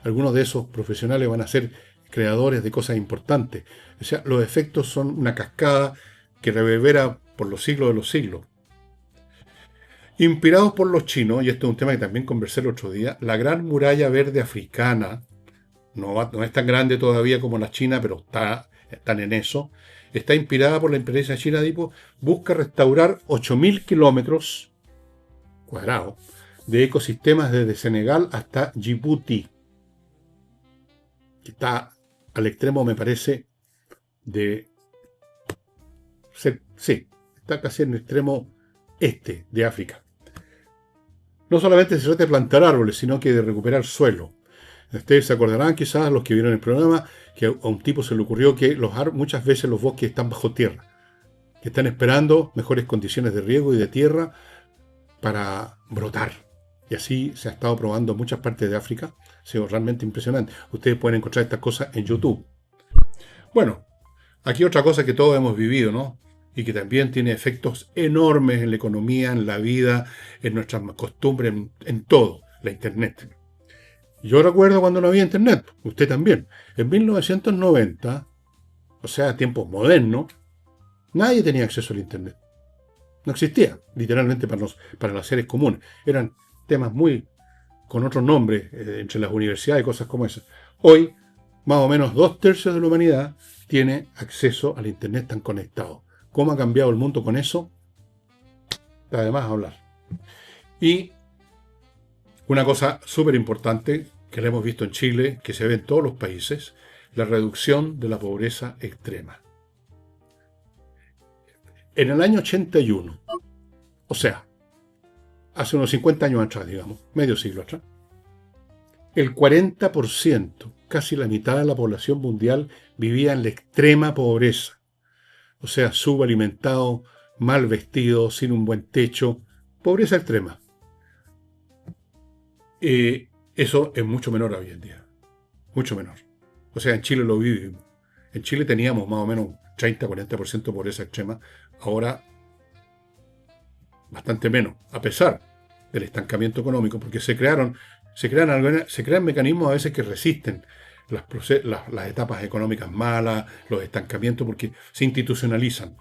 Algunos de esos profesionales van a ser creadores de cosas importantes. O sea, los efectos son una cascada que reverbera por los siglos de los siglos. Inspirados por los chinos, y esto es un tema que también conversé el otro día, la Gran Muralla Verde Africana, no es tan grande todavía como la China, pero están en eso, está inspirada por la empresa china tipo, busca restaurar 8.000 kilómetros cuadrados de ecosistemas desde Senegal hasta Djibouti, que está al extremo, me parece, está casi en el extremo este de África. No solamente se trata de plantar árboles, sino que de recuperar suelo. Ustedes se acordarán, quizás, los que vieron el programa, que a un tipo se le ocurrió que muchas veces los bosques están bajo tierra, que están esperando mejores condiciones de riego y de tierra para brotar. Y así se ha estado probando en muchas partes de África. Ha sido realmente impresionante. Ustedes pueden encontrar estas cosas en YouTube. Bueno, aquí otra cosa que todos hemos vivido, ¿no? Y que también tiene efectos enormes en la economía, en la vida, en nuestras costumbres, en todo, la Internet. Yo recuerdo cuando no había Internet, usted también. En 1990, o sea, tiempos modernos, nadie tenía acceso al Internet. No existía, literalmente, para los seres comunes. Eran temas con otros nombres entre las universidades y cosas como esas. Hoy, más o menos 2/3 de la humanidad tiene acceso al Internet, tan conectado. ¿Cómo ha cambiado el mundo con eso? Además, hablar. Y una cosa súper importante que la hemos visto en Chile, que se ve en todos los países, la reducción de la pobreza extrema. En el año 81, o sea, hace unos 50 años atrás, digamos, medio siglo atrás, el 40%, casi la mitad de la población mundial, vivía en la extrema pobreza. O sea, subalimentado, mal vestido, sin un buen techo, pobreza extrema. Eso es mucho menor hoy en día, mucho menor. O sea, en Chile lo vivimos. En Chile teníamos más o menos 30-40% de pobreza extrema, ahora bastante menos, a pesar del estancamiento económico, porque se crean mecanismos a veces que resisten las etapas económicas malas, los estancamientos, porque se institucionalizan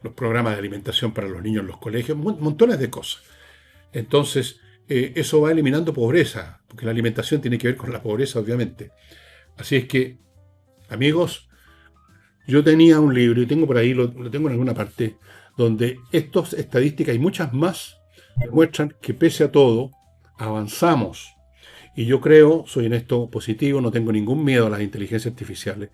los programas de alimentación para los niños en los colegios, montones de cosas. Entonces, eso va eliminando pobreza, porque la alimentación tiene que ver con la pobreza, obviamente. Así es que, amigos, yo tenía un libro, y tengo por ahí, lo tengo en alguna parte, donde estas estadísticas y muchas más demuestran que pese a todo, avanzamos. Y yo creo, soy en esto positivo, no tengo ningún miedo a las inteligencias artificiales.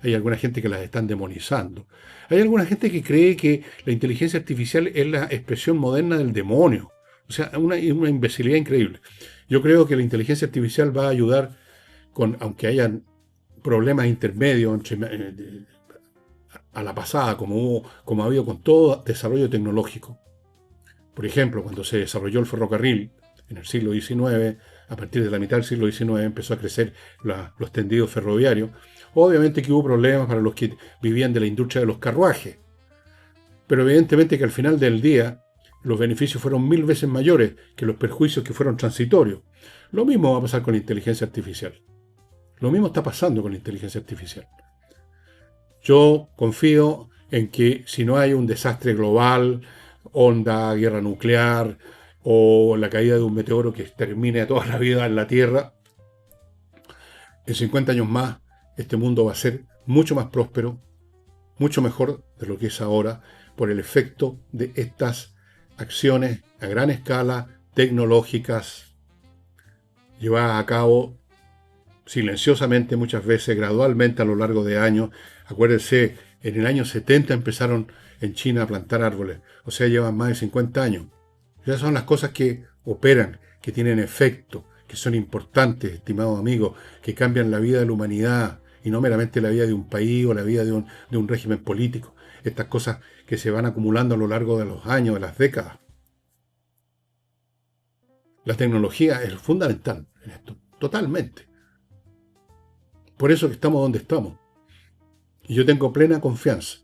Hay alguna gente que las están demonizando. Hay alguna gente que cree que la inteligencia artificial es la expresión moderna del demonio. O sea, una imbecilidad increíble. Yo creo que la inteligencia artificial va a ayudar, aunque hayan problemas intermedios a la pasada, como ha habido con todo desarrollo tecnológico. Por ejemplo, cuando se desarrolló el ferrocarril en el siglo XIX, a partir de la mitad del siglo XIX empezó a crecer los tendidos ferroviarios. Obviamente que hubo problemas para los que vivían de la industria de los carruajes, pero evidentemente que al final del día los beneficios fueron 1000 veces mayores que los perjuicios que fueron transitorios. Lo mismo va a pasar con la inteligencia artificial. Lo mismo está pasando con la inteligencia artificial. Yo confío en que si no hay un desastre global, onda, guerra nuclear o la caída de un meteoro que termine toda la vida en la Tierra, en 50 años más este mundo va a ser mucho más próspero, mucho mejor de lo que es ahora, por el efecto de estas acciones a gran escala, tecnológicas, llevadas a cabo silenciosamente muchas veces, gradualmente a lo largo de años. Acuérdense En el año 70 empezaron en China a plantar árboles. O sea, llevan más de 50 años. Esas son las cosas que operan, que tienen efecto, que son importantes, estimados amigos, que cambian la vida de la humanidad y no meramente la vida de un país o la vida de un régimen político. Estas cosas que se van acumulando a lo largo de los años, de las décadas. La tecnología es fundamental en esto, totalmente. Por eso que estamos donde estamos. Y yo tengo plena confianza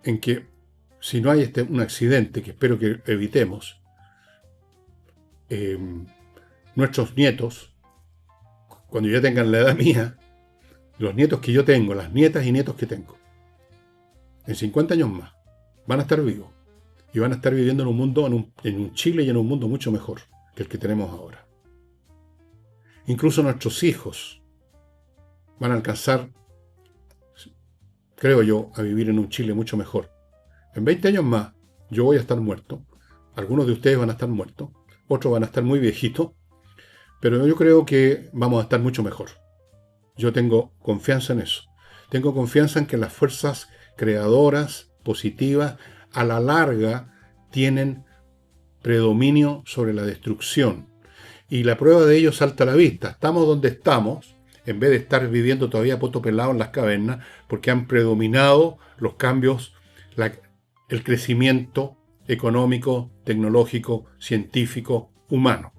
en que si no hay un accidente, que espero que evitemos, nuestros nietos, cuando ya tengan la edad mía, los nietos que yo tengo, las nietas y nietos que tengo, en 50 años más, van a estar vivos y van a estar viviendo en un mundo, en un Chile y en un mundo mucho mejor que el que tenemos ahora. Incluso nuestros hijos van a alcanzar, creo yo, a vivir en un Chile mucho mejor. En 20 años más, yo voy a estar muerto, algunos de ustedes van a estar muertos, otros van a estar muy viejitos, pero yo creo que vamos a estar mucho mejor. Yo tengo confianza en eso. Tengo confianza en que las fuerzas creadoras, positivas, a la larga tienen predominio sobre la destrucción. Y la prueba de ello salta a la vista. Estamos donde estamos, en vez de estar viviendo todavía poto pelado en las cavernas, porque han predominado los cambios, el crecimiento económico, tecnológico, científico, humano.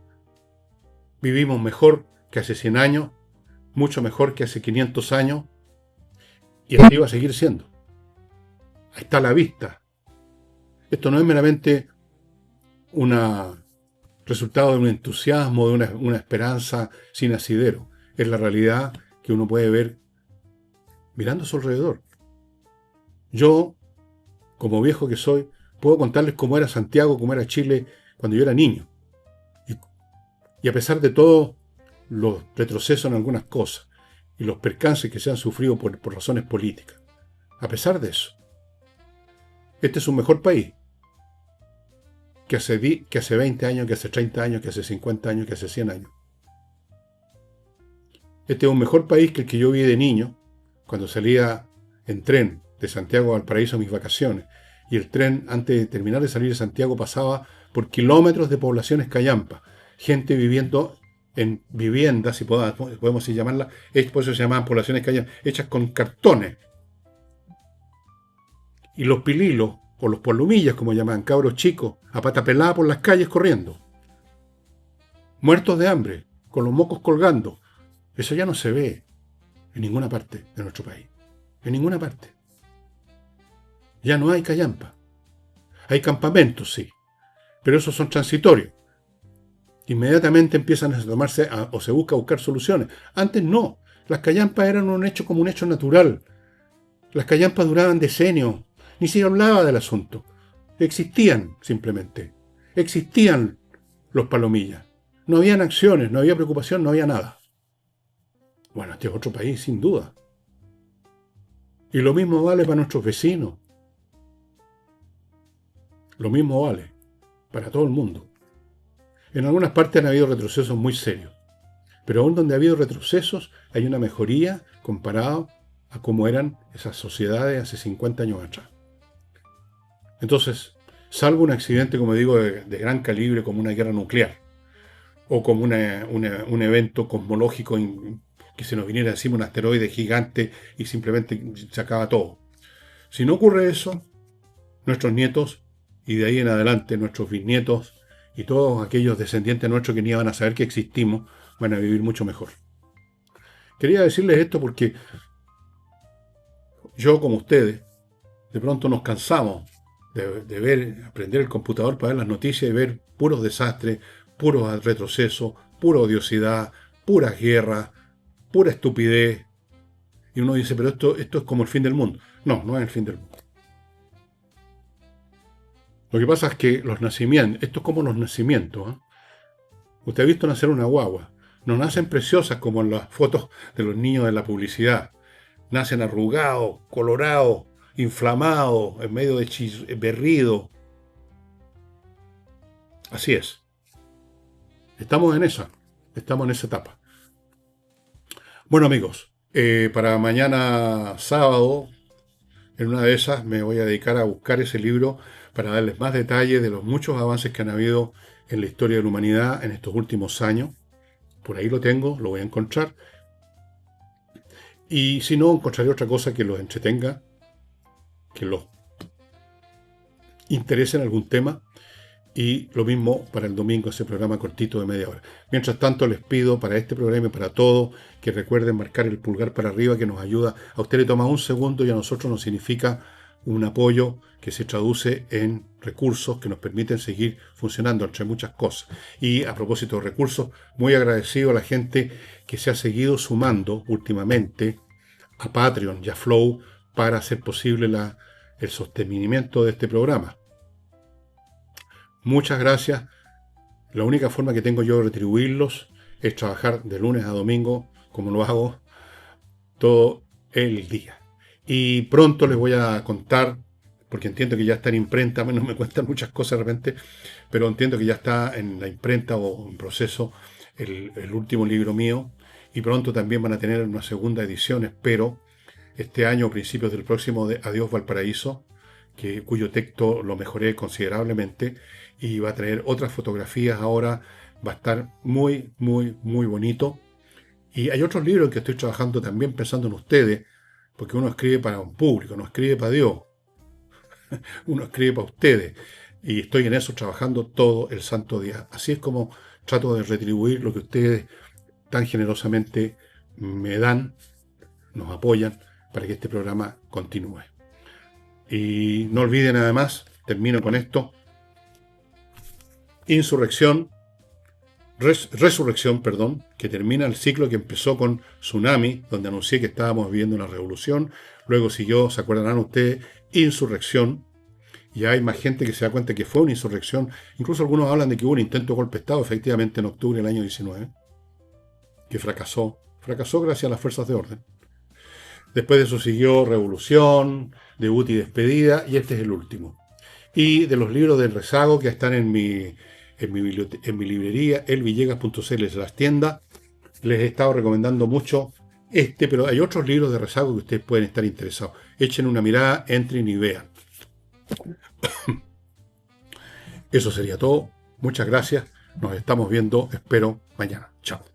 Vivimos mejor que hace 100 años, mucho mejor que hace 500 años, y así va a seguir siendo. Ahí está a la vista. Esto no es meramente resultado de un entusiasmo, de una esperanza sin asidero. Es la realidad que uno puede ver mirando a su alrededor. Yo, como viejo que soy, puedo contarles cómo era Santiago, cómo era Chile cuando yo era niño. Y a pesar de todo los retrocesos en algunas cosas y los percances que se han sufrido por razones políticas, a pesar de eso, este es un mejor país que hace 20 años, que hace 30 años, que hace 50 años, que hace 100 años. Este es un mejor país que el que yo vi de niño, cuando salía en tren de Santiago a Valparaíso a mis vacaciones, y el tren, antes de terminar de salir de Santiago, pasaba por kilómetros de poblaciones callampas, gente viviendo en viviendas, si podemos así llamarlas, por eso se llamaban poblaciones callampas, hechas con cartones. Y los pililos, o los polumillas, como llamaban, cabros chicos, a pata pelada por las calles corriendo. Muertos de hambre, con los mocos colgando. Eso ya no se ve en ninguna parte de nuestro país. En ninguna parte. Ya no hay callampa. Hay campamentos, sí, pero esos son transitorios. Inmediatamente empiezan a tomarse o se buscar soluciones. Antes no. Las callampas eran un hecho como un hecho natural. Las callampas duraban decenios. Ni se hablaba del asunto. Existían simplemente. Existían los palomillas. No habían acciones, no había preocupación, no había nada. Bueno, este es otro país, sin duda. Y lo mismo vale para nuestros vecinos. Lo mismo vale para todo el mundo. En algunas partes han habido retrocesos muy serios. Pero aún donde ha habido retrocesos, hay una mejoría comparado a cómo eran esas sociedades hace 50 años atrás. Entonces, salvo un accidente, como digo, de gran calibre, como una guerra nuclear, o como un evento cosmológico que se nos viniera encima un asteroide gigante y simplemente se acaba todo. Si no ocurre eso, nuestros nietos, y de ahí en adelante nuestros bisnietos, y todos aquellos descendientes nuestros que ni van a saber que existimos, van a vivir mucho mejor. Quería decirles esto porque yo, como ustedes, de pronto nos cansamos de aprender el computador para ver las noticias y ver puros desastres, puros retrocesos, pura odiosidad, puras guerras, pura estupidez. Y uno dice, pero esto es como el fin del mundo. No, no es el fin del mundo. Lo que pasa es que los nacimientos, esto es como los nacimientos, ¿eh? Usted ha visto nacer una guagua. No nacen preciosas como en las fotos de los niños de la publicidad. Nacen arrugados, colorados, inflamados, en medio de berrido. Así es. Estamos en esa etapa. Bueno, amigos, para mañana sábado, En una de esas me voy a dedicar a buscar ese libro para darles más detalle de los muchos avances que han habido en la historia de la humanidad en estos últimos años. Por ahí lo tengo, lo voy a encontrar. Y si no, encontraré otra cosa que los entretenga, que los interese en algún tema. Y lo mismo para el domingo, ese programa cortito de media hora. Mientras tanto, les pido para este programa y para todo que recuerden marcar el pulgar para arriba, que nos ayuda. A usted le toma un segundo y a nosotros nos significa un apoyo que se traduce en recursos que nos permiten seguir funcionando, entre muchas cosas. Y a propósito de recursos, muy agradecido a la gente que se ha seguido sumando últimamente a Patreon y a Flow para hacer posible el sostenimiento de este programa. Muchas gracias. La única forma que tengo yo de retribuirlos es trabajar de lunes a domingo, como lo hago todo el día. Y pronto les voy a contar, porque entiendo que ya está en imprenta, no me cuentan muchas cosas de repente, pero entiendo que ya está en la imprenta o en proceso el último libro mío, y pronto también van a tener una segunda edición, espero, este año o principios del próximo, de Adiós Valparaíso, cuyo texto lo mejoré considerablemente y va a traer otras fotografías ahora, va a estar muy, muy, muy bonito. Y hay otros libros en que estoy trabajando también pensando en ustedes, porque uno escribe para un público, no escribe para Dios, uno escribe para ustedes. Y estoy en eso trabajando todo el santo día. Así es como trato de retribuir lo que ustedes tan generosamente me dan, nos apoyan para que este programa continúe. Y no olviden además, termino con esto, Resurrección, que termina el ciclo que empezó con Tsunami, donde anuncié que estábamos viviendo una revolución. Luego siguió, se acordarán ustedes, Insurrección. Y hay más gente que se da cuenta que fue una insurrección. Incluso algunos hablan de que hubo un intento de golpe de Estado, efectivamente, en octubre del año 19, que fracasó. Fracasó gracias a las fuerzas de orden. Después de eso siguió Revolución, Debut y Despedida, y este es el último. Y de los libros del rezago que están en mi librería, elvillegas.cl, las tiendas, les he estado recomendando mucho pero hay otros libros de rezago que ustedes pueden estar interesados. Echen una mirada, entren y vean. Eso sería todo. Muchas gracias. Nos estamos viendo, espero, mañana. Chao.